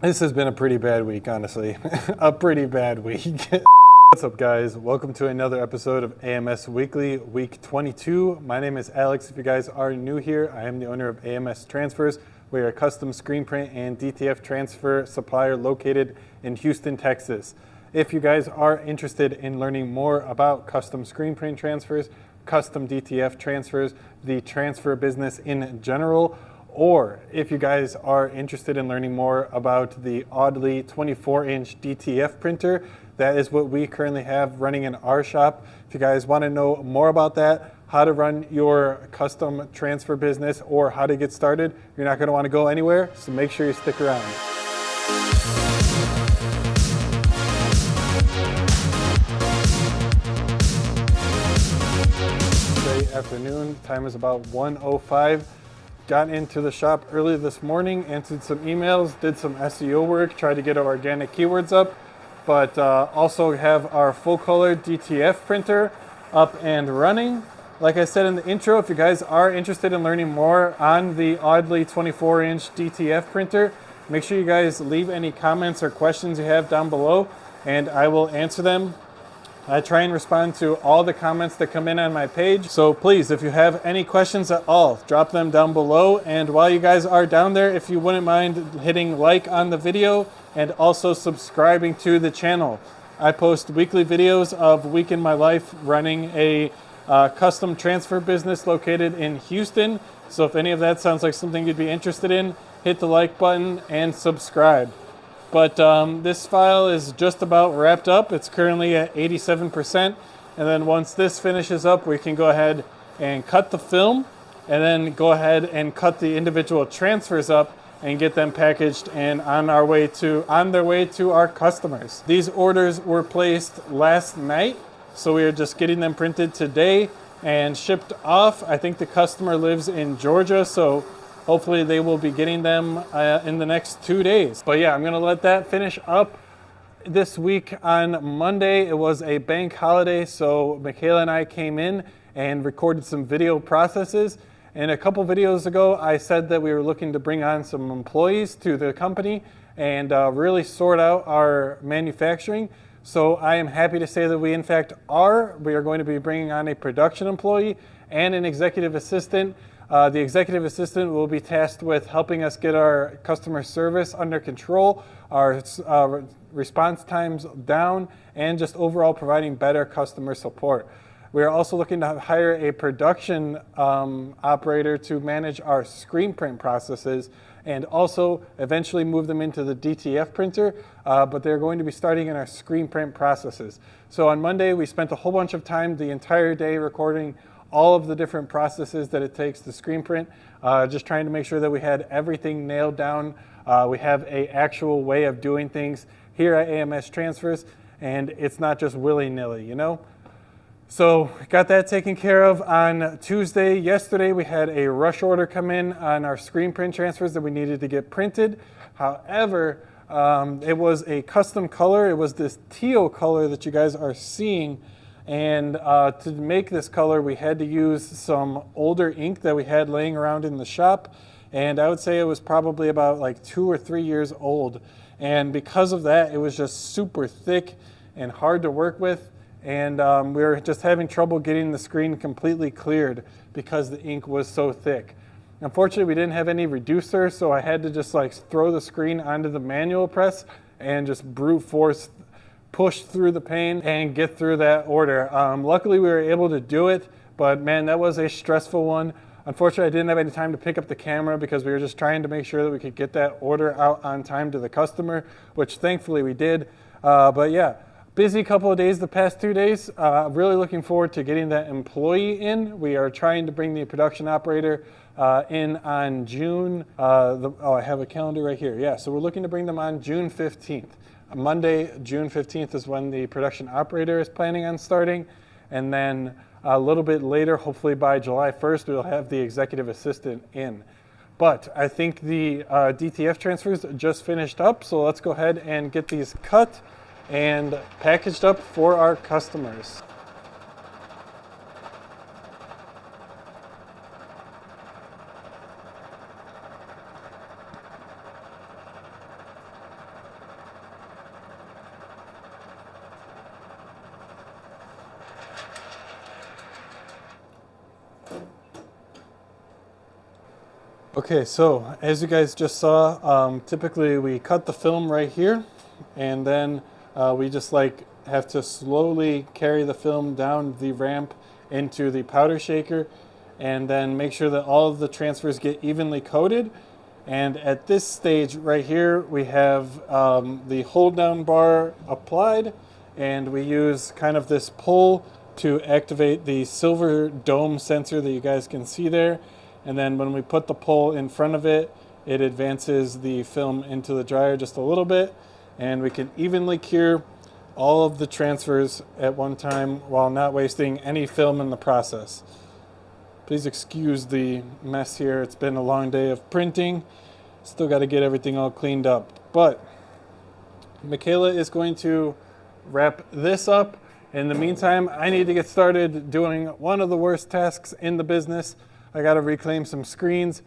This has been a pretty bad week, honestly. A pretty bad week. What's up, guys? Welcome to another episode of AMS Weekly, week 22. My name is Alex. If you guys are new here, I am the owner of AMS Transfers. We are a custom screen print and DTF transfer supplier located in Houston, Texas. If you guys are interested in learning more about custom screen print transfers, custom DTF transfers, the transfer business in general, or if you guys are interested in learning more about the Audley 24-inch DTF printer, that is what we currently have running in our shop. If you guys want to know more about that, how to run your custom transfer business, or how to get started, you're not going to want to go anywhere, so make sure you stick around. Today afternoon, time is about 1:05. Got into the shop early this morning, answered some emails, did some SEO work, tried to get our organic keywords up, but also have our full color DTF printer up and running. Like I said in the intro, if you guys are interested in learning more on the Audley 24-inch DTF printer, make sure you guys leave any comments or questions you have down below, and I will answer them. I try and respond to all the comments that come in on my page. So please, if you have any questions at all, drop them down below. And while you guys are down there, if you wouldn't mind hitting like on the video and also subscribing to the channel. I post weekly videos of Week in My Life running a custom transfer business located in Houston. So if any of that sounds like something you'd be interested in, hit the like button and subscribe. But this file is just about wrapped up. It's currently at 87%. And then once this finishes up, we can go ahead and cut the film and then go ahead and cut the individual transfers up and get them packaged and on their way to our customers. These orders were placed last night, so we are just getting them printed today and shipped off. I think the customer lives in Georgia, so hopefully they will be getting them in the next 2 days. But yeah, I'm gonna let that finish up. This week on Monday, it was a bank holiday, so Michaela and I came in and recorded some video processes. And a couple videos ago, I said that we were looking to bring on some employees to the company and really sort out our manufacturing. So I am happy to say that we in fact are. We are going to be bringing on a production employee and an executive assistant. The executive assistant will be tasked with helping us get our customer service under control, our response times down, and just overall providing better customer support. We are also looking to hire a production operator to manage our screen print processes and also eventually move them into the DTF printer, but they're going to be starting in our screen print processes. So on Monday, we spent a whole bunch of time, the entire day, recording all of the different processes that it takes to screen print, just trying to make sure that we had everything nailed down. We have an actual way of doing things here at AMS Transfers, and it's not just willy-nilly, you know? So got that taken care of on Tuesday. Yesterday, we had a rush order come in on our screen print transfers that we needed to get printed. However, it was a custom color. It was this teal color that you guys are seeing. And to make this color, we had to use some older ink that we had laying around in the shop. And I would say it was probably about like 2 or 3 years old. And because of that, it was just super thick and hard to work with. And we were just having trouble getting the screen completely cleared because the ink was so thick. Unfortunately, we didn't have any reducer, so I had to just like throw the screen onto the manual press and just brute force push through the pain and get through that order. Luckily, we were able to do it, but man, that was a stressful one. Unfortunately, I didn't have any time to pick up the camera because we were just trying to make sure that we could get that order out on time to the customer, which thankfully we did. But yeah, busy couple of days the past 2 days. Really looking forward to getting that employee in. We are trying to bring the production operator in on June. I have a calendar right here. Yeah, so we're looking to bring them on June 15th. Monday, June 15th is when the production operator is planning on starting. And then a little bit later, hopefully by July 1st, we'll have the executive assistant in. But I think the DTF transfers just finished up. So let's go ahead and get these cut and packaged up for our customers. Okay, so as you guys just saw, typically we cut the film right here, and then we just like have to slowly carry the film down the ramp into the powder shaker, and then make sure that all of the transfers get evenly coated. And at this stage right here, we have the hold down bar applied, and we use kind of this pull to activate the silver dome sensor that you guys can see there. And then when we put the pole in front of it, it advances the film into the dryer just a little bit, and we can evenly cure all of the transfers at one time while not wasting any film in the process. Please excuse the mess here. It's been a long day of printing. Still got to get everything all cleaned up. But Michaela is going to wrap this up. In the meantime, I need to get started doing one of the worst tasks in the business. I got to reclaim some screens,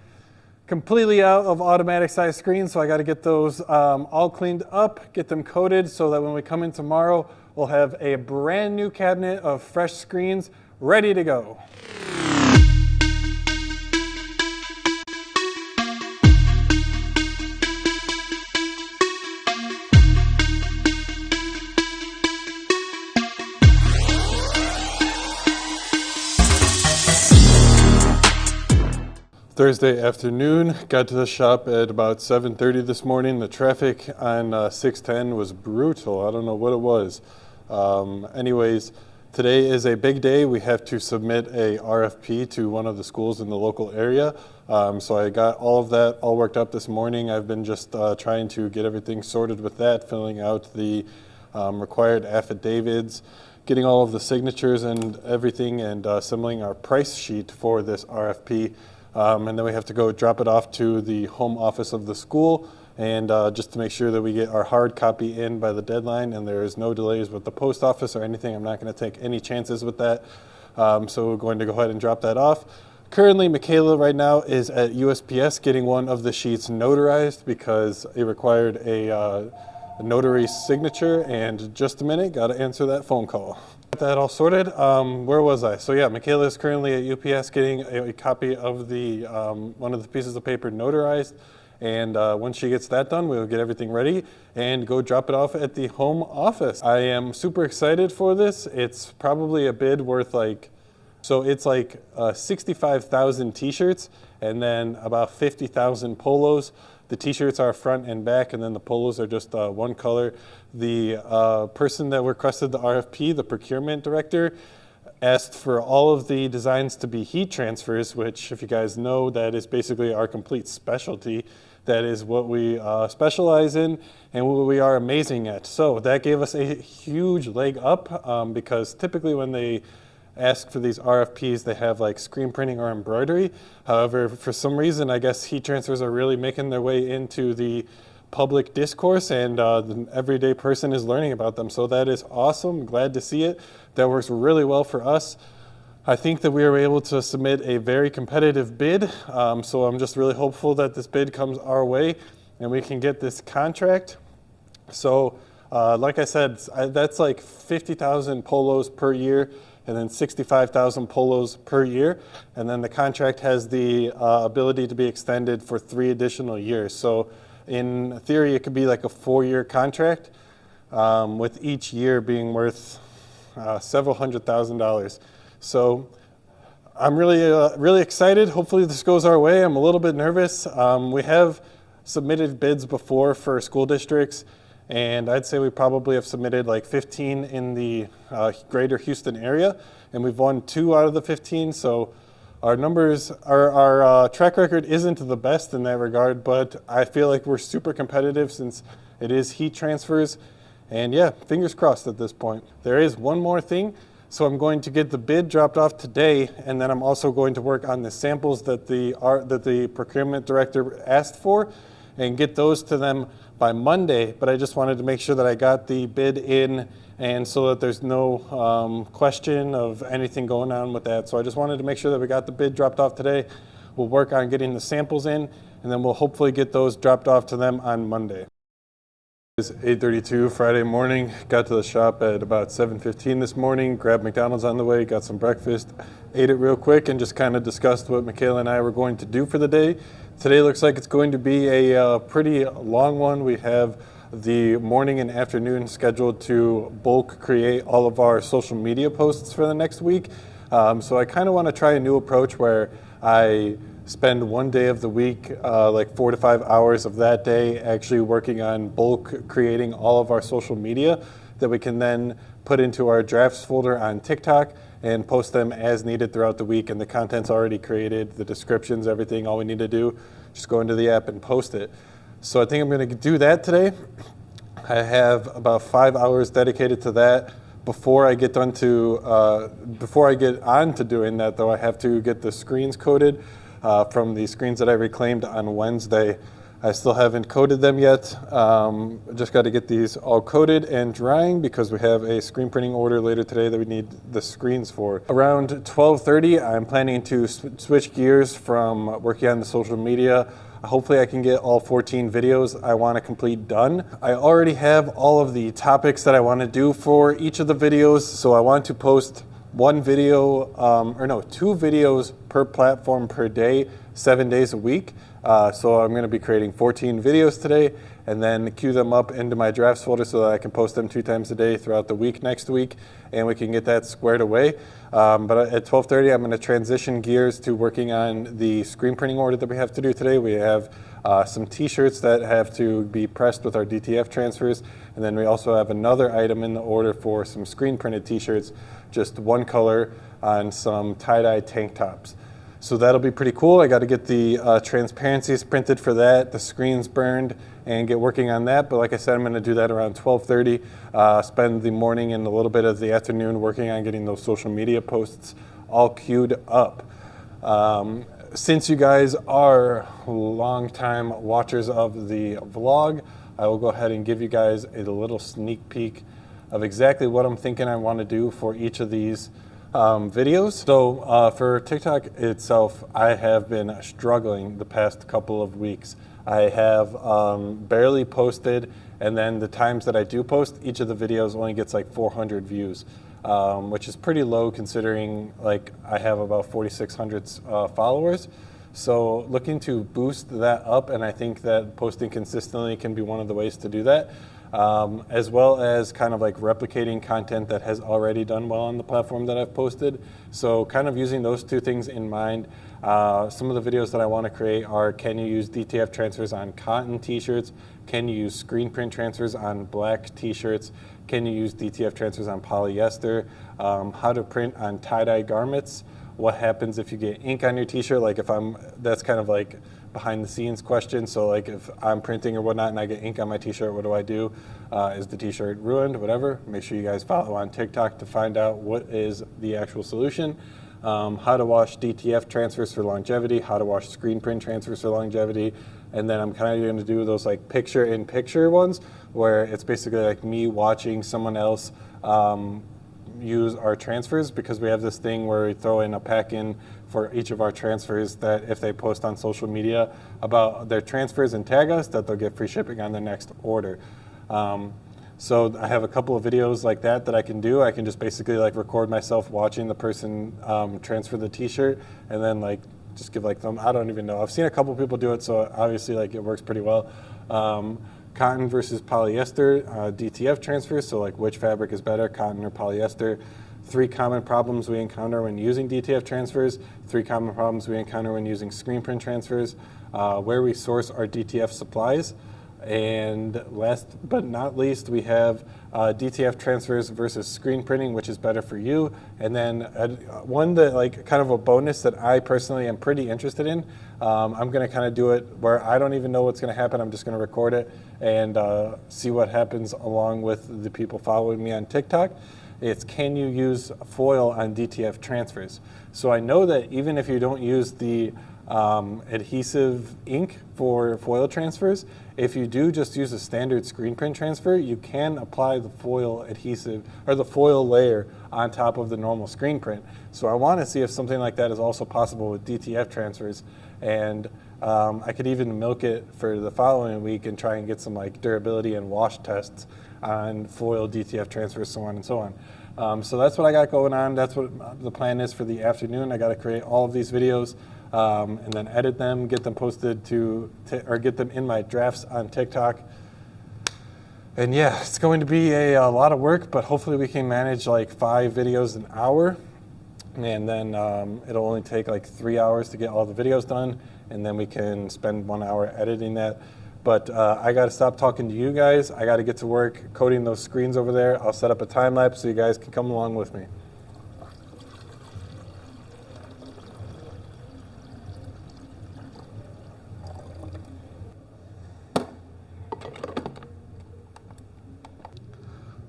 completely out of automatic size screens, so I got to get those all cleaned up, get them coated so that when we come in tomorrow, we'll have a brand new cabinet of fresh screens ready to go. Thursday afternoon, got to the shop at about 7:30 this morning. The traffic on 610 was brutal. I don't know what it was. Anyways, today is a big day. We have to submit a RFP to one of the schools in the local area. So I got all of that all worked up this morning. I've been just trying to get everything sorted with that, filling out the required affidavits, getting all of the signatures and everything, and assembling our price sheet for this RFP. And then we have to go drop it off to the home office of the school, and just to make sure that we get our hard copy in by the deadline and there is no delays with the post office or anything. I'm not going to take any chances with that. So we're going to go ahead and drop that off. Currently, Michaela right now is at USPS getting one of the sheets notarized because it required a notary signature, and just a minute, got to answer that phone call. Got that all sorted. Where was I? So yeah, Michaela is currently at UPS getting a copy of the one of the pieces of paper notarized, and once she gets that done, we'll get everything ready and go drop it off at the home office. I am super excited for this. It's probably a bid worth it's like 65,000 t-shirts and then about 50,000 polos. The t-shirts are front and back, and then the polos are just one color. The person that requested the RFP, the procurement director, asked for all of the designs to be heat transfers, which, if you guys know, that is basically our complete specialty. That is what we specialize in and what we are amazing at. So that gave us a huge leg up because typically when they ask for these RFPs, they have like screen printing or embroidery. However, for some reason, I guess heat transfers are really making their way into the public discourse, and the everyday person is learning about them. So that is awesome. Glad to see it. That works really well for us. I think that we were able to submit a very competitive bid. So I'm just really hopeful that this bid comes our way and we can get this contract. So like I said, that's like 50,000 polos per year, and then 65,000 polos per year. And then the contract has the ability to be extended for 3 additional years. So in theory, it could be like a 4-year contract with each year being worth several $100,000. So I'm really excited. Hopefully this goes our way. I'm a little bit nervous. We have submitted bids before for school districts, and I'd say we probably have submitted like 15 in the greater Houston area, and we've won 2 out of the 15. So our numbers, our track record isn't the best in that regard, but I feel like we're super competitive since it is heat transfers. And yeah, fingers crossed at this point. There is one more thing. So I'm going to get the bid dropped off today, and then I'm also going to work on the samples that the procurement director asked for and get those to them by Monday. But I just wanted to make sure that I got the bid in, and so that there's no question of anything going on with that. So I just wanted to make sure that we got the bid dropped off today. We'll work on getting the samples in, and then we'll hopefully get those dropped off to them on Monday. It's 8:32 Friday morning. Got to the shop at about 7:15 this morning. Grabbed McDonald's on the way, got some breakfast, ate it real quick, and just kind of discussed what Michaela and I were going to do for the day. Today looks like it's going to be a pretty long one. We have the morning and afternoon scheduled to bulk create all of our social media posts for the next week. So I kind of want to try a new approach where I spend one day of the week, like 4 to 5 hours of that day, actually working on bulk creating all of our social media that we can then put into our drafts folder on TikTok and post them as needed throughout the week. And the content's already created, the descriptions, everything. All we need to do, just go into the app and post it. So I think I'm going to do that today. I have about 5 hours dedicated to that. Before I get on to doing that, though, I have to get the screens coded from the screens that I reclaimed on Wednesday. I still haven't coded them yet. Just got to get these all coded and drying because we have a screen printing order later today that we need the screens for. Around 12:30, I'm planning to switch gears from working on the social media. Hopefully I can get all 14 videos I want to complete done. I already have all of the topics that I want to do for each of the videos, so I want to post two videos per platform per day, 7 days a week. So I'm going to be creating 14 videos today and then queue them up into my drafts folder so that I can post them 2 times a day throughout the week next week, and we can get that squared away. But at 12:30, I'm going to transition gears to working on the screen printing order that we have to do today. We have some t-shirts that have to be pressed with our DTF transfers, and then we also have another item in the order for some screen printed t-shirts, just one color on some tie-dye tank tops. So that'll be pretty cool. I got to get the transparencies printed for that, the screens burned, and get working on that. But like I said, I'm going to do that around 12:30, spend the morning and a little bit of the afternoon working on getting those social media posts all queued up. Since you guys are longtime watchers of the vlog, I will go ahead and give you guys a little sneak peek of exactly what I'm thinking I want to do for each of these videos. So for TikTok itself, I have been struggling the past couple of weeks. I have barely posted, and then the times that I do post, each of the videos only gets like 400 views, which is pretty low considering like I have about 4,600 followers. So looking to boost that up, and I think that posting consistently can be one of the ways to do that. As well as kind of like replicating content that has already done well on the platform that I've posted. So kind of using those two things in mind. Some of the videos that I want to create are, can you use DTF transfers on cotton t-shirts? Can you use screen print transfers on black t-shirts? Can you use DTF transfers on polyester? How to print on tie-dye garments? What happens if you get ink on your t-shirt? Like that's kind of like behind the scenes question. So like if I'm printing or whatnot and I get ink on my t-shirt, what do I do? Is the t-shirt ruined? Whatever. Make sure you guys follow on TikTok to find out what is the actual solution. How to wash DTF transfers for longevity, how to wash screen print transfers for longevity. And then I'm kind of going to do those like picture-in-picture ones where it's basically like me watching someone else use our transfers, because we have this thing where we throw in a pack in for each of our transfers that if they post on social media about their transfers and tag us, that they'll get free shipping on their next order. So I have a couple of videos like that I can do. I can just basically like record myself watching the person transfer the t-shirt and then like just give like I don't even know. I've seen a couple people do it, so obviously like it works pretty well. Cotton versus polyester DTF transfers, so like which fabric is better, cotton or polyester. 3 common problems we encounter when using DTF transfers, 3 common problems we encounter when using screen print transfers, where we source our DTF supplies, and last but not least, we have DTF transfers versus screen printing, which is better for you. And then one that like kind of a bonus that I personally am pretty interested in. I'm going to kind of do it where I don't even know what's going to happen. I'm just going to record it and see what happens along with the people following me on TikTok. It's, can you use foil on DTF transfers? So I know that even if you don't use the adhesive ink for foil transfers, if you do just use a standard screen print transfer, you can apply the foil adhesive or the foil layer on top of the normal screen print. So I want to see if something like that is also possible with DTF transfers. And I could even milk it for the following week and try and get some like durability and wash tests on foil DTF transfers, so on and so on. So that's what I got going on. That's what the plan is for the afternoon. I got to create all of these videos and then edit them, get them posted or get them in my drafts on TikTok. And yeah, it's going to be a lot of work, but hopefully we can manage like 5 videos an hour. And then it'll only take like 3 hours to get all the videos done. And then we can spend 1 hour editing that. But I got to stop talking to you guys. I got to get to work coding those screens over there. I'll set up a time lapse so you guys can come along with me.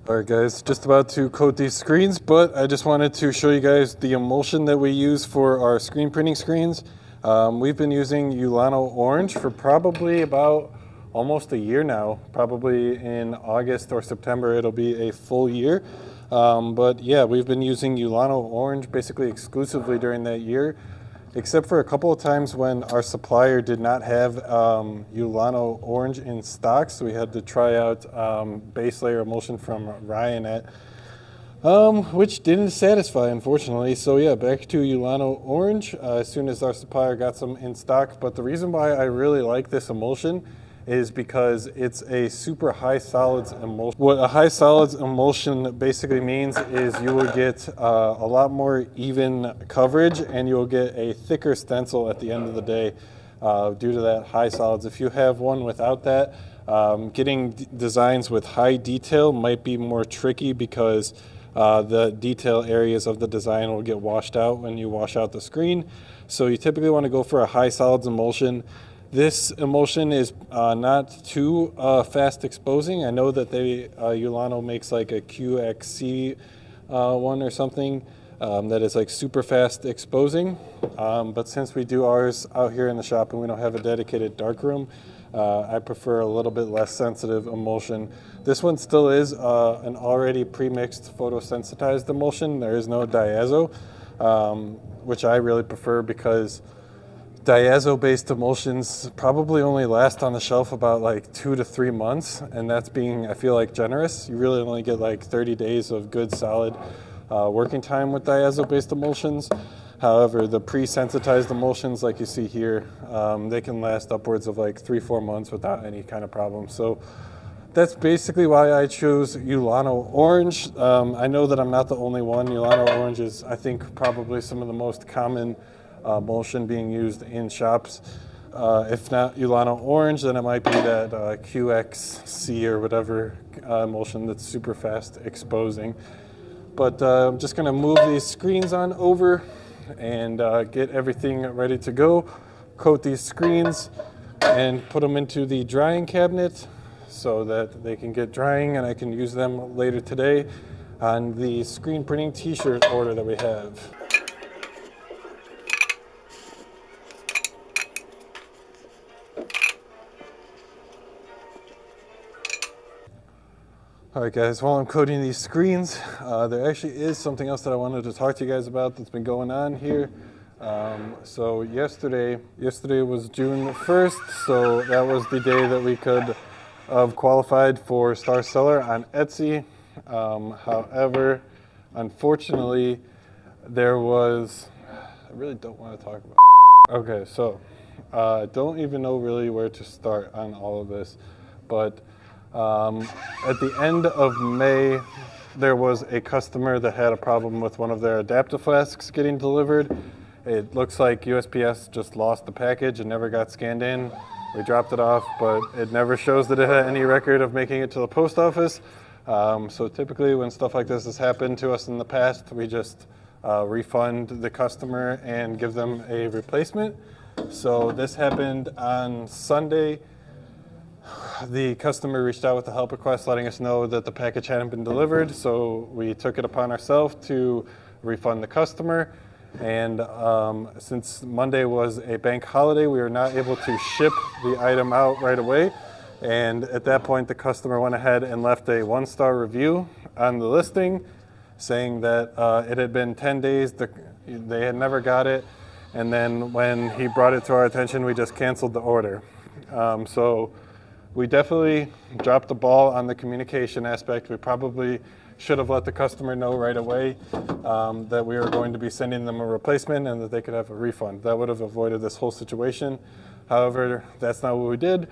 All right, guys, just about to code these screens, but I just wanted to show you guys the emulsion that we use for our screen printing screens. We've been using Ulano Orange for probably about almost a year now. Probably in August or September it'll be a full year. But yeah, we've been using Ulano Orange basically exclusively during that year, except for a couple of times when our supplier did not have Ulano Orange in stock, so we had to try out base layer emulsion from Ryan which didn't satisfy, unfortunately. So yeah, back to Ulano Orange as soon as our supplier got some in stock. But the reason why I really like this emulsion is because it's a super high solids emulsion. What a high solids emulsion basically means is you will get a lot more even coverage, and you'll get a thicker stencil at the end of the day due to that high solids. If you have one without that, getting designs with high detail might be more tricky because the detail areas of the design will get washed out when you wash out the screen. So you typically want to go for a high solids emulsion. This emulsion is not too fast exposing. I know that Ulano makes like a QXC one or something that is like super fast exposing. But since we do ours out here in the shop and we don't have a dedicated darkroom, I prefer a little bit less sensitive emulsion. This one still is an already pre-mixed photosensitized emulsion. There is no diazo, which I really prefer because diazo-based emulsions probably only last on the shelf about like 2 to 3 months, and that's being, I feel like, generous. You really only get like 30 days of good solid working time with diazo-based emulsions. However, the pre-sensitized emulsions like you see here, they can last upwards of like 3-4 months without any kind of problem. So that's basically why I chose Ulano Orange. I know that I'm not the only one. Ulano Orange is, I think, probably some of the most common emulsion being used in shops. If not Ulano Orange, then it might be that QXC or whatever emulsion that's super fast exposing. But I'm just gonna move these screens on over and get everything ready to go. Coat these screens and put them into the drying cabinet so that they can get drying and I can use them later today on the screen printing t-shirt order that we have. All right, guys, while I'm coding these screens, there actually is something else that I wanted to talk to you guys about that's been going on here. So yesterday was June 1st, so that was the day that we could have qualified for Star Seller on Etsy. However, unfortunately, there was, I really don't want to talk about. Okay, so I don't even know really where to start on all of this, but at the end of May, there was a customer that had a problem with one of their adaptive flasks getting delivered. It looks like USPS just lost the package and never got scanned in. We dropped it off, but it never shows that it had any record of making it to the post office. So typically when stuff like this has happened to us in the past, we just refund the customer and give them a replacement. So this happened on Sunday. The customer reached out with a help request letting us know that the package hadn't been delivered, so we took it upon ourselves to refund the customer. And since Monday was a bank holiday, we were not able to ship the item out right away. And at that point, the customer went ahead and left a 1-star review on the listing saying that it had been 10 days, they had never got it, And then when he brought it to our attention, we just canceled the order. So we definitely dropped the ball on the communication aspect. We probably should have let the customer know right away that we were going to be sending them a replacement and that they could have a refund. That would have avoided this whole situation. However, that's not what we did.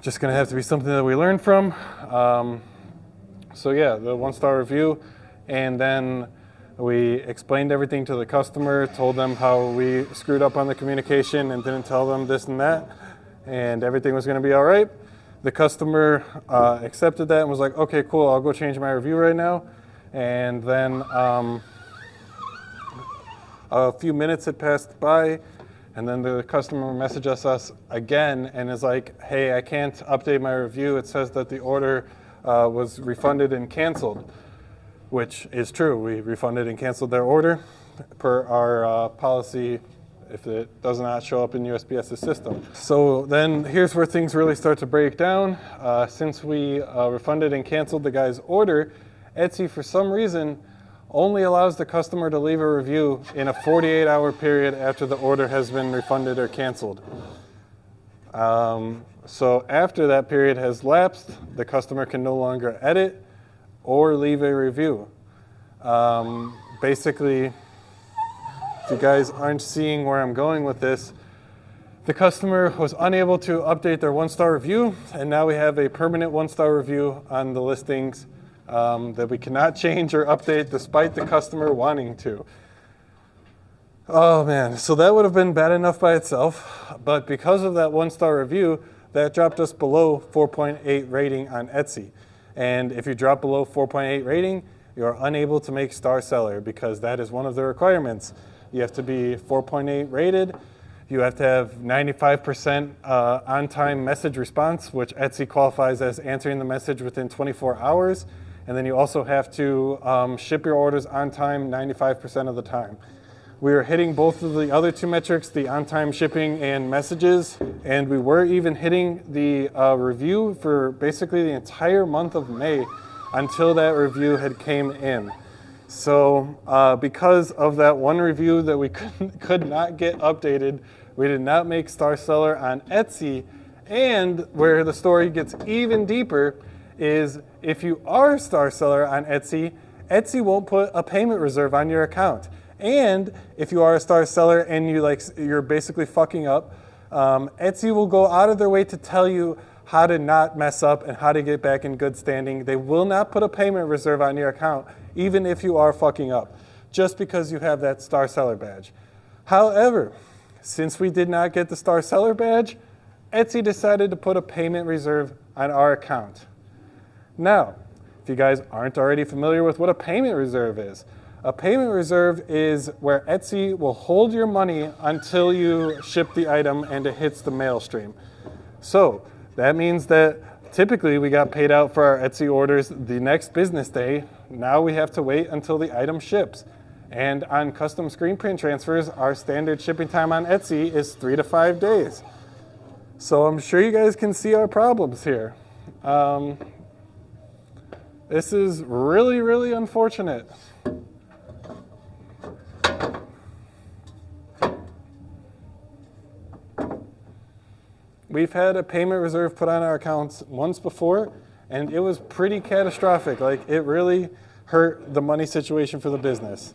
Just gonna have to be something that we learn from. So yeah, the 1-star review, and then we explained everything to the customer, told them how we screwed up on the communication and didn't tell them this and that, and everything was gonna be all right. The customer accepted that and was like, okay, cool, I'll go change my review right now. And then a few minutes had passed by, and then the customer messaged us again and is like, hey, I can't update my review. It says that the order was refunded and canceled, which is true. We refunded and canceled their order per our policy if it does not show up in USPS's system. So then here's where things really start to break down. Since we refunded and canceled the guy's order, Etsy, for some reason, only allows the customer to leave a review in a 48-hour period after the order has been refunded or canceled. So after that period has lapsed, the customer can no longer edit or leave a review. Basically, if you guys aren't seeing where I'm going with this, the customer was unable to update their 1-star review, and now we have a permanent 1-star review on the listings that we cannot change or update despite the customer wanting to. Oh man, so that would have been bad enough by itself, but because of that 1-star review, that dropped us below 4.8 rating on Etsy. And if you drop below 4.8 rating, you're unable to make star seller because that is one of the requirements. You have to be 4.8 rated. You have to have 95% on-time message response, which Etsy qualifies as answering the message within 24 hours. And then you also have to ship your orders on time 95% of the time. We were hitting both of the other two metrics, the on-time shipping and messages, and we were even hitting the review for basically the entire month of May until that review had came in. So because of that one review that we could not get updated, we did not make star seller on Etsy. And where the story gets even deeper is if you are a star seller on Etsy, Etsy won't put a payment reserve on your account. And if you are a star seller and you're basically fucking up, Etsy will go out of their way to tell you how to not mess up and how to get back in good standing. They will not put a payment reserve on your account, even if you are fucking up, just because you have that star seller badge. However, since we did not get the star seller badge, Etsy decided to put a payment reserve on our account. Now, if you guys aren't already familiar with what a payment reserve is, a payment reserve is where Etsy will hold your money until you ship the item and it hits the mail stream. So that means that typically we got paid out for our Etsy orders the next business day. Now we have to wait until the item ships. And on custom screen print transfers, our standard shipping time on Etsy is 3 to 5 days. So I'm sure you guys can see our problems here. This is really, really unfortunate. We've had a payment reserve put on our accounts once before, and it was pretty catastrophic. Like, it really hurt the money situation for the business,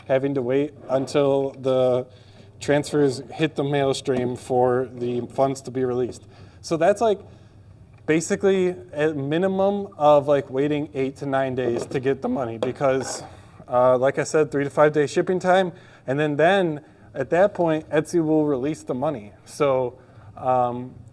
having to wait until the transfers hit the mail stream for the funds to be released. So that's like basically a minimum of like waiting 8 to 9 days to get the money because, like I said, 3 to 5 day shipping time, and then at that point, Etsy will release the money. So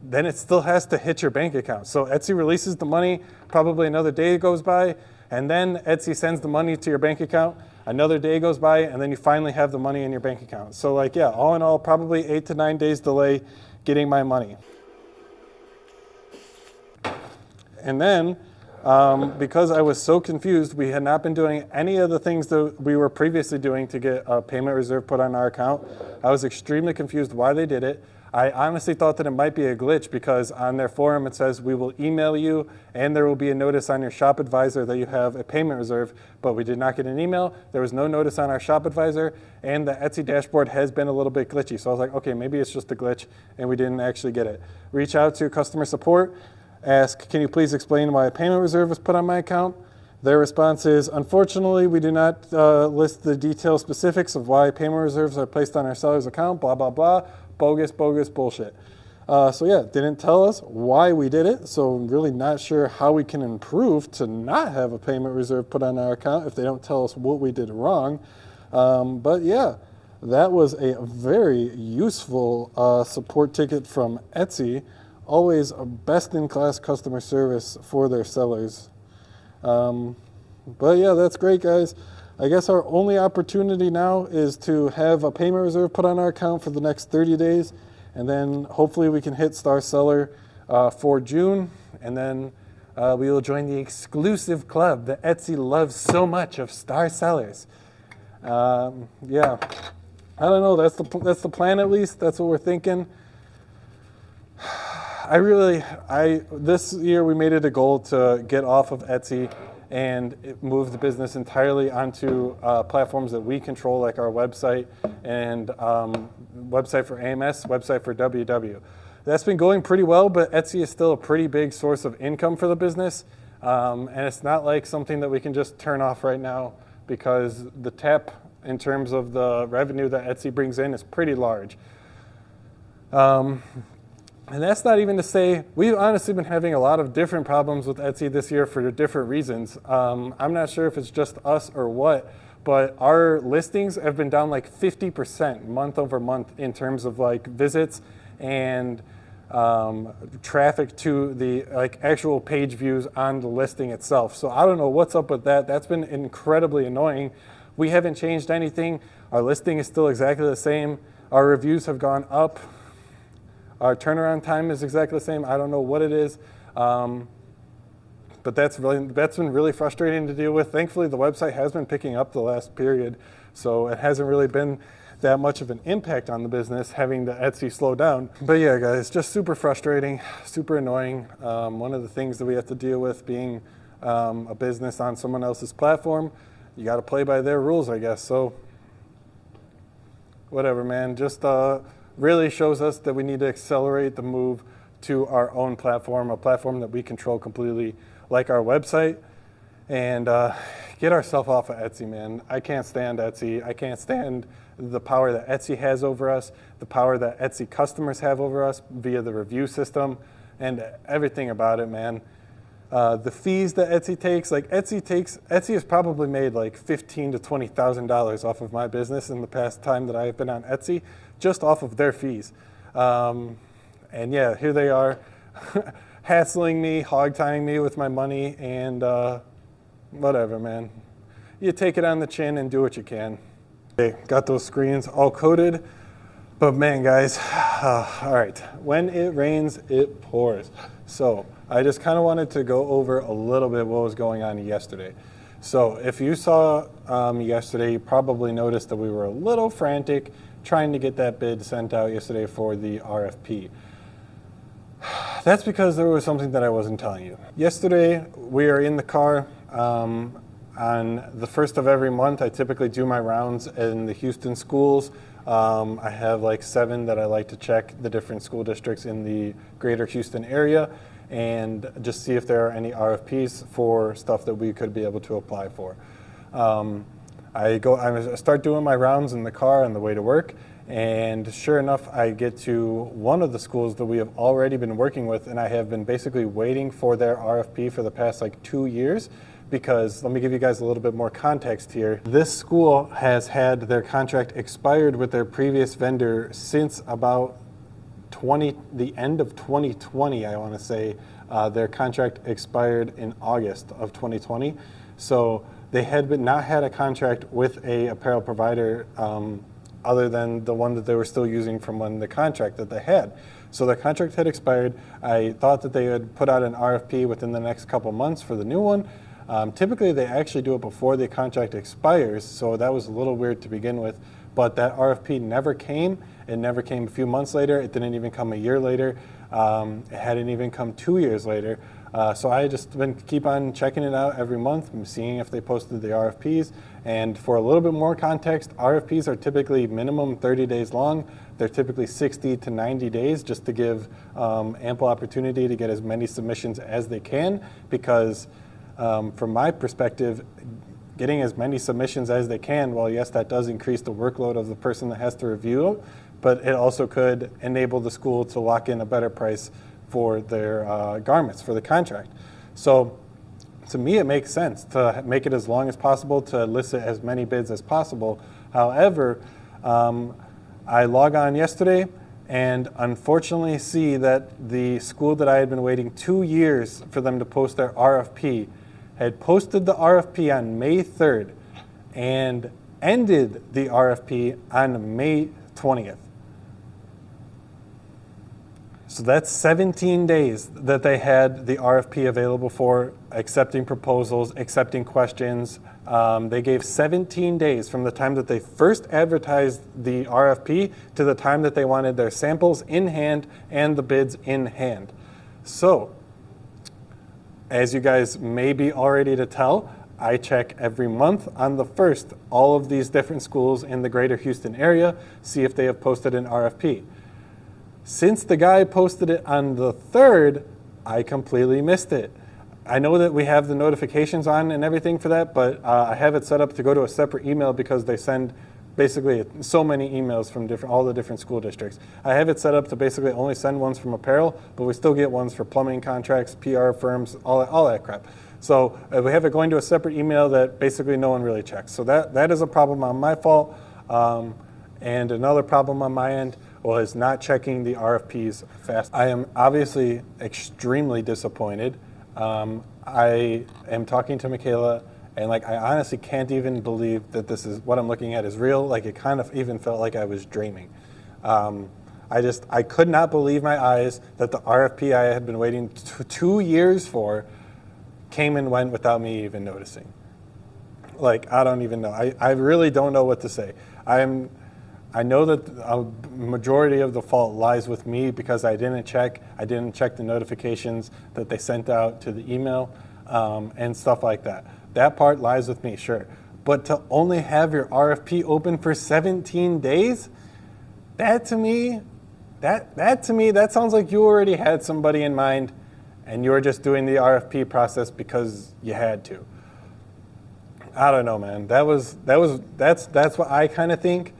then it still has to hit your bank account. So Etsy releases the money, probably another day goes by, and then Etsy sends the money to your bank account. Another day goes by, and then you finally have the money in your bank account. So like, yeah, all in all, probably 8 to 9 days delay getting my money. And then, because I was so confused, we had not been doing any of the things that we were previously doing to get a payment reserve put on our account. I was extremely confused why they did it. I honestly thought that it might be a glitch because on their forum it says we will email you and there will be a notice on your shop advisor that you have a payment reserve, but we did not get an email. There was no notice on our shop advisor, and the Etsy dashboard has been a little bit glitchy. So I was like, okay, maybe it's just a glitch and we didn't actually get it. Reach out to customer support, ask, can you please explain why a payment reserve was put on my account? Their response is, unfortunately, we do not list the detailed specifics of why payment reserves are placed on our seller's account, blah, blah, blah. Bogus, bogus bullshit. So yeah, didn't tell us why we did it, so I'm really not sure how we can improve to not have a payment reserve put on our account if they don't tell us what we did wrong. But yeah, that was a very useful support ticket from Etsy. Always a best-in-class customer service for their sellers. But yeah, that's great, guys. I guess our only opportunity now is to have a payment reserve put on our account for the next 30 days. And then hopefully we can hit Star Seller for June. And then we will join the exclusive club that Etsy loves so much of Star Sellers. Yeah, I don't know. That's the plan at least. That's what we're thinking. This year we made it a goal to get off of Etsy and move the business entirely onto platforms that we control, like our website and website for AMS, website for WW. That's been going pretty well, but Etsy is still a pretty big source of income for the business. And it's not like something that we can just turn off right now because the tap in terms of the revenue that Etsy brings in is pretty large. And that's not even to say, we've honestly been having a lot of different problems with Etsy this year for different reasons. I'm not sure if it's just us or what, but our listings have been down like 50% month over month in terms of like visits and traffic to the like actual page views on the listing itself. So I don't know what's up with that. That's been incredibly annoying. We haven't changed anything. Our listing is still exactly the same. Our reviews have gone up. Our turnaround time is exactly the same. I don't know what it is, but that's been really frustrating to deal with. Thankfully, the website has been picking up the last period, so it hasn't really been that much of an impact on the business having the Etsy slow down. But yeah, guys, just super frustrating, super annoying. One of the things that we have to deal with being a business on someone else's platform, you got to play by their rules, I guess. So whatever, man. Just really shows us that we need to accelerate the move to our own platform, a platform that we control completely, like our website, and get ourselves off of Etsy, man. I can't stand Etsy. I can't stand the power that Etsy has over us, the power that Etsy customers have over us via the review system, and everything about it, man. The fees that Etsy takes, Etsy has probably made like $15,000 to $20,000 off of my business in the past time that I have been on Etsy, just off of their fees. And yeah, here they are, hassling me, hog-tying me with my money, and whatever, man. You take it on the chin and do what you can. Okay, got those screens all coated, but man, guys, all right, when it rains, it pours. So I just kind of wanted to go over a little bit what was going on yesterday. So if you saw yesterday, you probably noticed that we were a little frantic trying to get that bid sent out yesterday for the RFP. That's because there was something that I wasn't telling you. Yesterday, we are in the car. On the first of every month, I typically do my rounds in the Houston schools. I have like 7 that I like to check the different school districts in the greater Houston area and just see if there are any RFPs for stuff that we could be able to apply for. I start doing my rounds in the car on the way to work, and sure enough, I get to one of the schools that we have already been working with, and I have been basically waiting for their RFP for the past like 2 years, because let me give you guys a little bit more context here. This school has had their contract expired with their previous vendor since about the end of 2020, I want to say. Their contract expired in August of 2020. So they had not had a contract with a apparel provider other than the one that they were still using from when the contract that they had. So their contract had expired. I thought that they would put out an RFP within the next couple months for the new one. Typically, they actually do it before the contract expires, so that was a little weird to begin with. But that RFP never came, It never came a few months later. It didn't even come a year later. It hadn't even come 2 years later. So I just keep on checking it out every month and seeing if they posted the RFPs. And for a little bit more context, RFPs are typically minimum 30 days long. They're typically 60 to 90 days just to give ample opportunity to get as many submissions as they can, because from my perspective, getting as many submissions as they can, well, yes, that does increase the workload of the person that has to review it, but it also could enable the school to lock in a better price for their garments, for the contract. So to me, it makes sense to make it as long as possible, to elicit as many bids as possible. However, I log on yesterday and unfortunately see that the school that I had been waiting 2 years for them to post their RFP had posted the RFP on May 3rd and ended the RFP on May 20th. So that's 17 days that they had the RFP available for accepting proposals, accepting questions. They gave 17 days from the time that they first advertised the RFP to the time that they wanted their samples in hand and the bids in hand. So, as you guys may be already to tell, I check every month on the 1st all of these different schools in the greater Houston area, see if they have posted an RFP. Since the guy posted it on the 3rd, I completely missed it. I know that we have the notifications on and everything for that, but I have it set up to go to a separate email because they send basically so many emails from all the different school districts. I have it set up to basically only send ones from apparel, but we still get ones for plumbing contracts, PR firms, all that crap. So we have it going to a separate email that basically no one really checks. So that is a problem on my fault. And another problem on my end was not checking the RFPs fast. I am obviously extremely disappointed. I am talking to Michaela, and I honestly can't even believe that this is what I'm looking at is real. It kind of even felt like I was dreaming. I could not believe my eyes that the RFP I had been waiting 2 years for came and went without me even noticing. I don't even know. I really don't know what to say. I know that a majority of the fault lies with me because I didn't check the notifications that they sent out to the email and stuff like that. That part lies with me, sure. But to only have your RFP open for 17 days, that to me, that sounds like you already had somebody in mind and you were just doing the RFP process because you had to. I don't know, man. That's what I kind of think.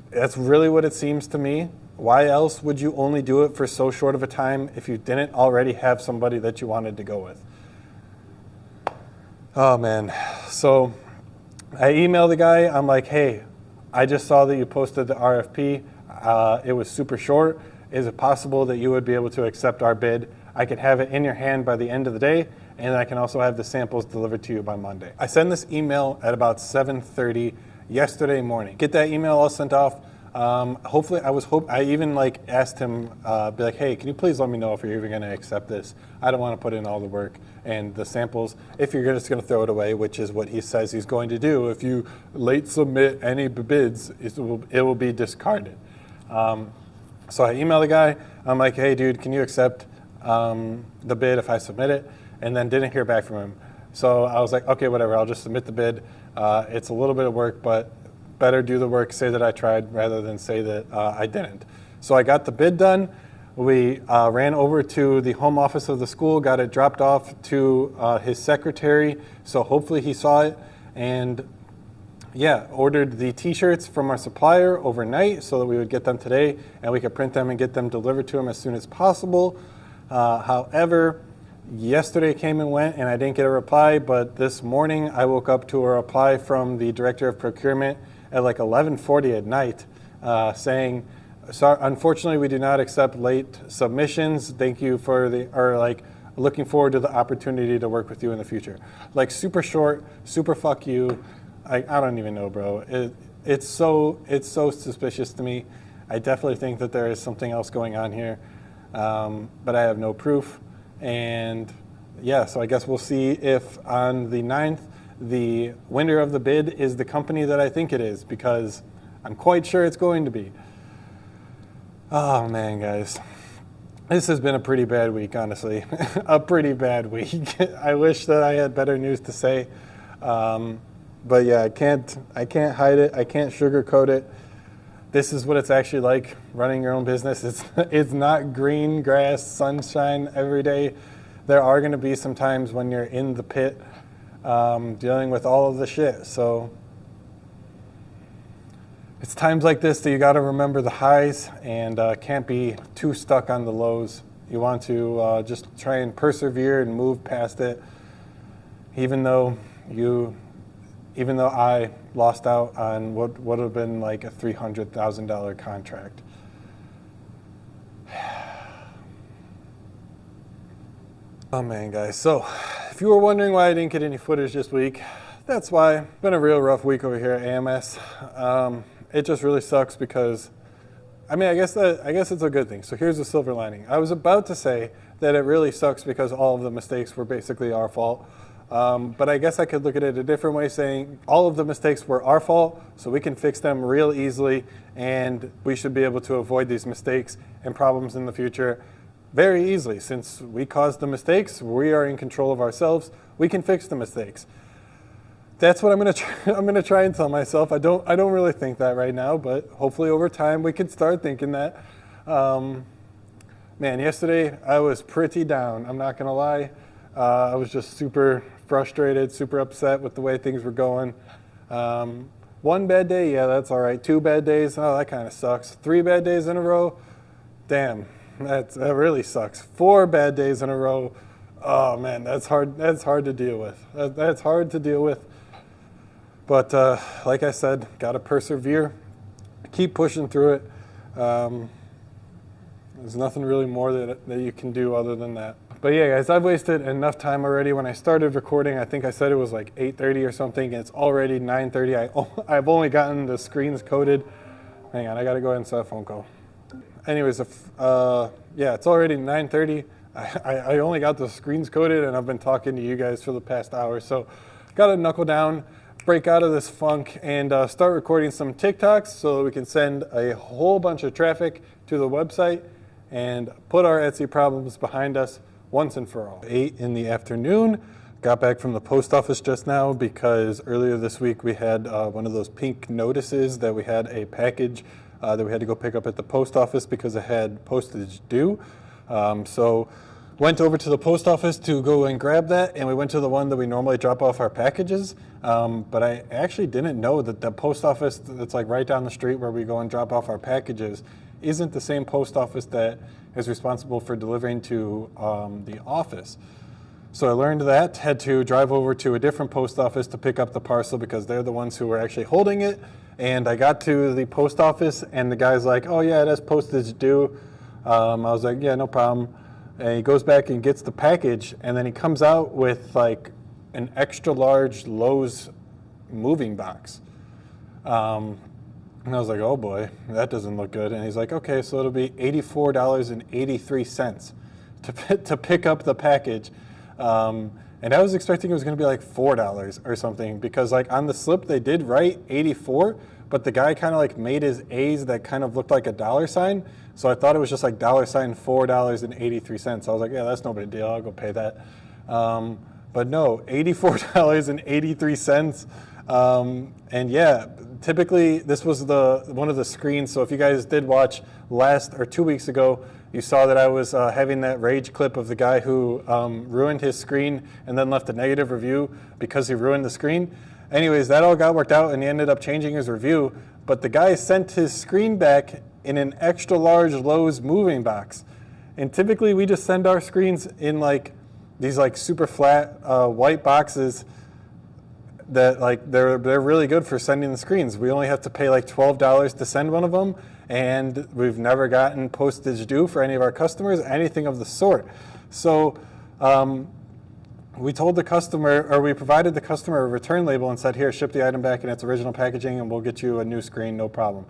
That's really what it seems to me. Why else would you only do it for so short of a time if you didn't already have somebody that you wanted to go with? Oh, man. So I emailed the guy. I'm like, hey, I just saw that you posted the RFP. It was super short. Is it possible that you would be able to accept our bid? I could have it in your hand by the end of the day, and I can also have the samples delivered to you by Monday. I send this email at about 7:30 yesterday morning. Get that email all sent off. Hopefully, I even asked him, be like, hey, can you please let me know if you're even going to accept this? I don't want to put in all the work and the samples if you're just going to throw it away, which is what he says he's going to do. If you late submit any bids, it will be discarded. So I emailed the guy. I'm like, hey, dude, can you accept the bid if I submit it? And then didn't hear back from him. So I was like, okay, whatever, I'll just submit the bid. It's a little bit of work, but better do the work, say that I tried rather than say that I didn't. So I got the bid done. We ran over to the home office of the school, got it dropped off to his secretary. So hopefully he saw it and ordered the t-shirts from our supplier overnight so that we would get them today and we could print them and get them delivered to him as soon as possible. However, yesterday came and went and I didn't get a reply, but this morning I woke up to a reply from the director of procurement at 11:40 at night saying, sorry, unfortunately we do not accept late submissions. Thank you for looking forward to the opportunity to work with you in the future. Super short, super fuck you. I don't even know, bro. It's so suspicious to me. I definitely think that there is something else going on here, but I have no proof. And so I guess we'll see if on the 9th, the winner of the bid is the company that I think it is, because I'm quite sure it's going to be. Oh man, guys. This has been a pretty bad week, honestly. A pretty bad week. I wish that I had better news to say. But yeah, I can't hide it. I can't sugarcoat it. This is what it's actually like running your own business. It's not green grass, sunshine every day. There are going to be some times when you're in the pit dealing with all of the shit. So it's times like this that you got to remember the highs and can't be too stuck on the lows. You want to just try and persevere and move past it, even though I lost out on what would have been like a $300,000 contract. Oh man, guys. So if you were wondering why I didn't get any footage this week, that's why. It's been a real rough week over here at AMS. It just really sucks because, I mean, I guess it's a good thing. So here's the silver lining. I was about to say that it really sucks because all of the mistakes were basically our fault. But I guess I could look at it a different way, saying all of the mistakes were our fault, so we can fix them real easily, and we should be able to avoid these mistakes and problems in the future very easily. Since we caused the mistakes, we are in control of ourselves. We can fix the mistakes. That's what I'm gonna try and tell myself. I don't really think that right now, but hopefully over time we can start thinking that. Man, yesterday I was pretty down. I'm not gonna lie. I was just super frustrated, super upset with the way things were going. One bad day, yeah, that's all right. 2 bad days, oh, that kind of sucks. 3 bad days in a row, damn, that really sucks. 4 bad days in a row, oh man, that's hard to deal with. That's hard to deal with. But like I said, gotta persevere, keep pushing through it. There's nothing really more that you can do other than that. But yeah, guys, I've wasted enough time already. When I started recording, I think I said it was like 8:30 or something. It's already 9:30. I've only gotten the screens coded. Hang on, I gotta go ahead and set a phone call. Anyways, yeah, it's already 9:30. I only got the screens coded, and I've been talking to you guys for the past hour. So gotta knuckle down, break out of this funk, and start recording some TikToks so that we can send a whole bunch of traffic to the website and put our Etsy problems behind us once and for all. 8 in the afternoon, got back from the post office just now because earlier this week we had one of those pink notices that we had a package that we had to go pick up at the post office because it had postage due. So went over to the post office to go and grab that, and we went to the one that we normally drop off our packages. But I actually didn't know that the post office that's like right down the street where we go and drop off our packages isn't the same post office that is responsible for delivering to the office. So I learned that, had to drive over to a different post office to pick up the parcel because they're the ones who were actually holding it. And I got to the post office and the guy's like, oh yeah, it has postage due. I was like, yeah, no problem. And he goes back and gets the package, and then he comes out with like an extra large Lowe's moving box. And I was like, oh boy, that doesn't look good. And he's like, okay, so it'll be $84.83 to pick up the package. And I was expecting it was going to be like $4 or something, because like on the slip they did write 84, but the guy kind of like made his A's that kind of looked like a dollar sign. So I thought it was just like $4.83. I was like, yeah, that's no big deal. I'll go pay that. But no, $84.83. And yeah, typically this was one of the screens. So if you guys did watch last or 2 weeks ago, you saw that I was having that rage clip of the guy who ruined his screen and then left a negative review because he ruined the screen. Anyways, that all got worked out and he ended up changing his review. But the guy sent his screen back in an extra large Lowe's moving box. And typically we just send our screens in like these like super flat white boxes that like they're really good for sending the screens. We only have to pay like $12 to send one of them, and we've never gotten postage due for any of our customers, anything of the sort. So we told the customer, or we provided the customer a return label and said, here, ship the item back in its original packaging and we'll get you a new screen, no problem.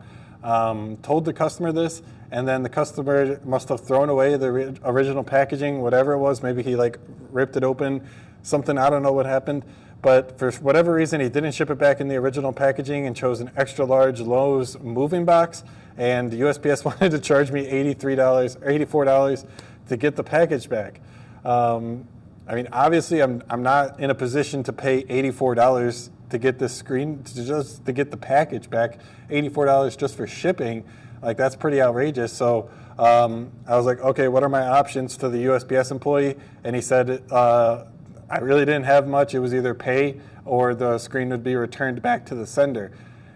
Told the customer this, and then the customer must have thrown away the original packaging, whatever it was. Maybe he like ripped it open, something, I don't know what happened. But for whatever reason, he didn't ship it back in the original packaging and chose an extra large Lowe's moving box. and the USPS wanted to charge me $83 or $84 to get the package back. I mean, obviously, I'm not in a position to pay $84 to get this screen, to get the package back. $84 just for shipping, like that's pretty outrageous. So I was like, okay, what are my options to the USPS employee? And he said, I really didn't have much. It was either pay or the screen would be returned back to the sender.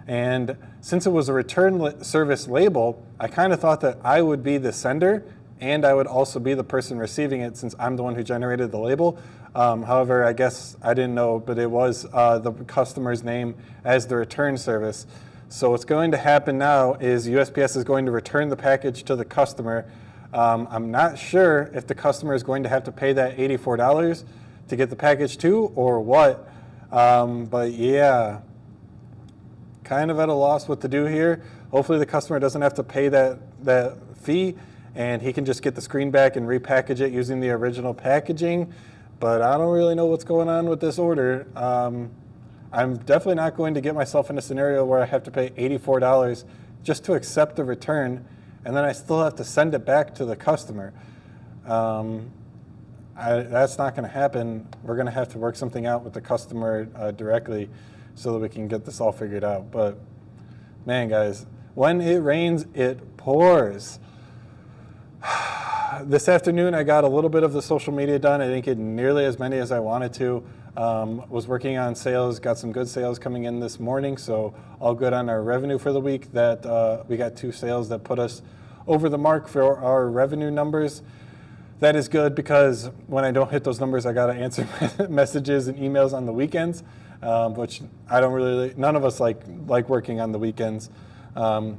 And since it was a return service label, I kind of thought that I would be the sender and I would also be the person receiving it since I'm the one who generated the label. However, I guess I didn't know, but it was the customer's name as the return service. So what's going to happen now is USPS is going to return the package to the customer. I'm not sure if the customer is going to have to pay that $84 to get the package too or what. But yeah, kind of at a loss what to do here. Hopefully the customer doesn't have to pay that fee and he can just get the screen back and repackage it using the original packaging. But I don't really know what's going on with this order. I'm definitely not going to get myself in a scenario where I have to pay $84 just to accept the return, and then I still have to send it back to the customer. That's not going to happen. We're going to have to work something out with the customer directly so that we can get this all figured out. But man, guys, when it rains, it pours. This afternoon, I got a little bit of the social media done. I didn't get nearly as many as I wanted to. Was working on sales, got some good sales coming in this morning, so all good on our revenue for the week. That we got 2 sales that put us over the mark for our revenue numbers. That is good because when I don't hit those numbers, I got to answer messages and emails on the weekends, which I don't really, none of us like working on the weekends. So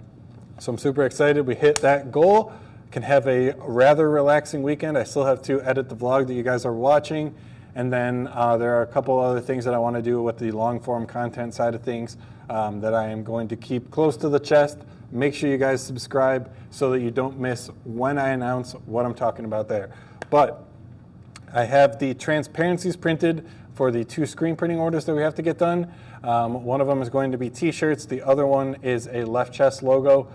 I'm super excited. We hit that goal. Can have a rather relaxing weekend. I still have to edit the vlog that you guys are watching. And then there are a couple other things that I want to do with the long form content side of things that I am going to keep close to the chest. Make sure you guys subscribe so that you don't miss when I announce what I'm talking about there. But I have the transparencies printed for the 2 screen printing orders that we have to get done. One of them is going to be t-shirts. The other one is a left chest logo.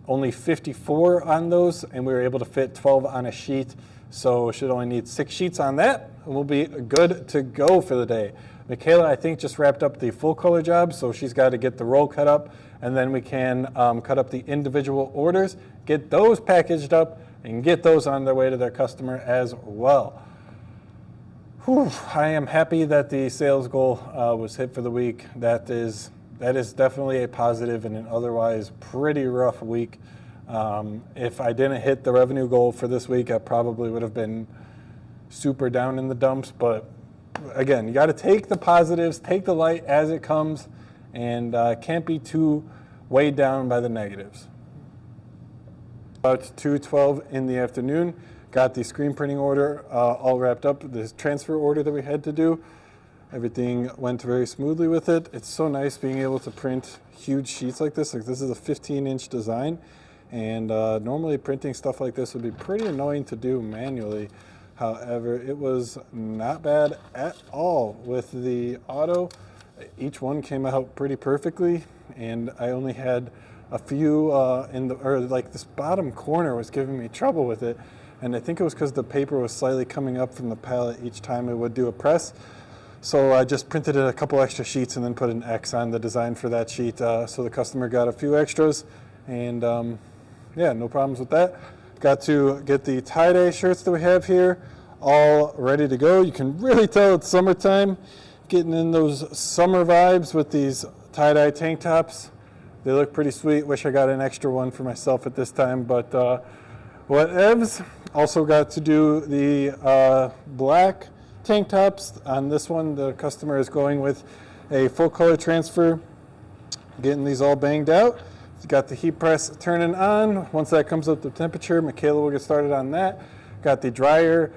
Only 54 on those, and we were able to fit 12 on a sheet. So should only need 6 sheets on that, and we'll be good to go for the day. Michaela, I think, just wrapped up the full color job, so she's got to get the roll cut up, and then we can cut up the individual orders, get those packaged up, and get those on their way to their customer as well. Whew, I am happy that the sales goal was hit for the week. That is definitely a positive in an otherwise pretty rough week. If I didn't hit the revenue goal for this week, I probably would have been super down in the dumps. But again, you got to take the positives, take the light as it comes, and can't be too weighed down by the negatives. About 2:12 in the afternoon, got the screen printing order all wrapped up, the transfer order that we had to do. Everything went very smoothly with it. It's so nice being able to print huge sheets like this. Like this is a 15-inch design, and normally printing stuff like this would be pretty annoying to do manually. However, it was not bad at all with the auto. Each one came out pretty perfectly, and I only had a few like this bottom corner was giving me trouble with it, and I think it was because the paper was slightly coming up from the pallet each time it would do a press. So I just printed a couple extra sheets and then put an X on the design for that sheet, so the customer got a few extras, and yeah, no problems with that. Got to get the tie-dye shirts that we have here all ready to go. You can really tell it's summertime, getting in those summer vibes with these tie-dye tank tops. They look pretty sweet. Wish I got an extra one for myself at this time, but whatevs. Also got to do the black tank tops. On this one, the customer is going with a full color transfer, getting these all banged out. Got the heat press turning on. Once that comes up to temperature, Michaela will get started on that. Got the dryer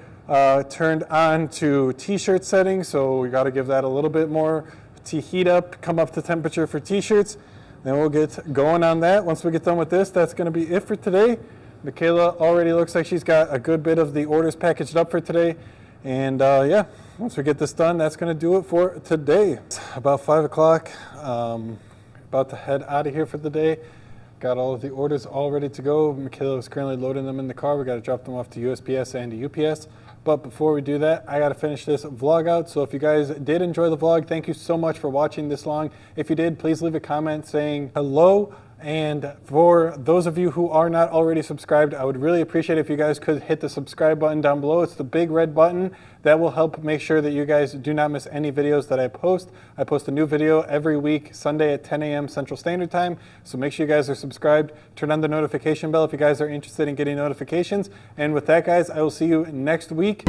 turned on to t-shirt settings, so we got to give that a little bit more to heat up, come up to temperature for t-shirts. Then we'll get going on that. Once we get done with this, that's going to be it for today. Michaela already looks like she's got a good bit of the orders packaged up for today. And yeah, once we get this done, that's going to do it for today. It's about 5 o'clock. About to head out of here for the day. Got all of the orders all ready to go. Michaela is currently loading them in the car. We got to drop them off to USPS and to UPS. But before we do that, I got to finish this vlog out. So if you guys did enjoy the vlog, thank you so much for watching this long. If you did, please leave a comment saying hello. And for those of you who are not already subscribed, I would really appreciate if you guys could hit the subscribe button down below. It's the big red button. That will help make sure that you guys do not miss any videos that I post. I post a new video every week, Sunday at 10 a.m. Central Standard Time. So make sure you guys are subscribed. Turn on the notification bell if you guys are interested in getting notifications. And with that, guys, I will see you next week.